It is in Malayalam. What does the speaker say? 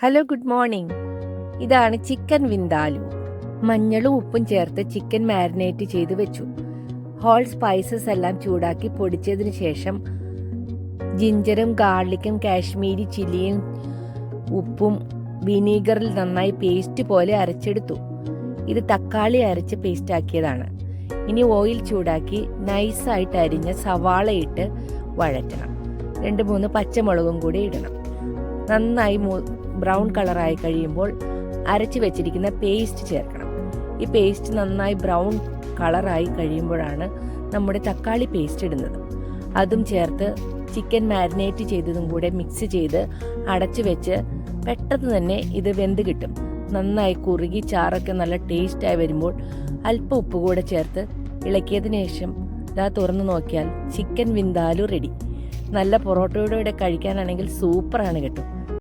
Hello, good morning. ഇതാണ് ചിക്കൻ വിന്താലു. മഞ്ഞളും ഉപ്പും ചേർത്ത് ചിക്കൻ മാരിനേറ്റ് ചെയ്ത് വെച്ചു. ഹോൾ സ്പൈസസ് എല്ലാം ചൂടാക്കി പൊടിച്ചതിന് ശേഷം ജിഞ്ചറും ഗാർലിക്കും കാശ്മീരി ചില്ലിയും ഉപ്പും വിനീഗറിൽ നന്നായി പേസ്റ്റ് പോലെ അരച്ചെടുത്തു. ഇത് തക്കാളി അരച്ച് പേസ്റ്റ് ആക്കിയതാണ്. ഇനി ഓയിൽ ചൂടാക്കി നൈസായിട്ട് അരിഞ്ഞ സവാള ഇട്ട് വഴറ്റണം. 2-3 പച്ചമുളകും കൂടി ഇടണം. നന്നായി ബ്രൗൺ കളറായി കഴിയുമ്പോൾ അരച്ച് വെച്ചിരിക്കുന്ന പേസ്റ്റ് ചേർക്കണം. ഈ പേസ്റ്റ് നന്നായി ബ്രൗൺ കളറായി കഴിയുമ്പോഴാണ് നമ്മുടെ തക്കാളി പേസ്റ്റ് ഇടുന്നത്. അതും ചേർത്ത് ചിക്കൻ മാരിനേറ്റ് ചെയ്തതും കൂടെ മിക്സ് ചെയ്ത് അടച്ചു വെച്ച് പെട്ടെന്ന് തന്നെ ഇത് വെന്ത് കിട്ടും. നന്നായി കുറുകി ചാറൊക്കെ നല്ല ടേസ്റ്റായി വരുമ്പോൾ അല്പം ഉപ്പ് കൂടെ ചേർത്ത് ഇളക്കിയതിന് ശേഷം തുറന്നു നോക്കിയാൽ ചിക്കൻ വിന്താലു റെഡി. നല്ല പൊറോട്ടയുടെ കഴിക്കാനാണെങ്കിൽ സൂപ്പറാണ് കേട്ടോ.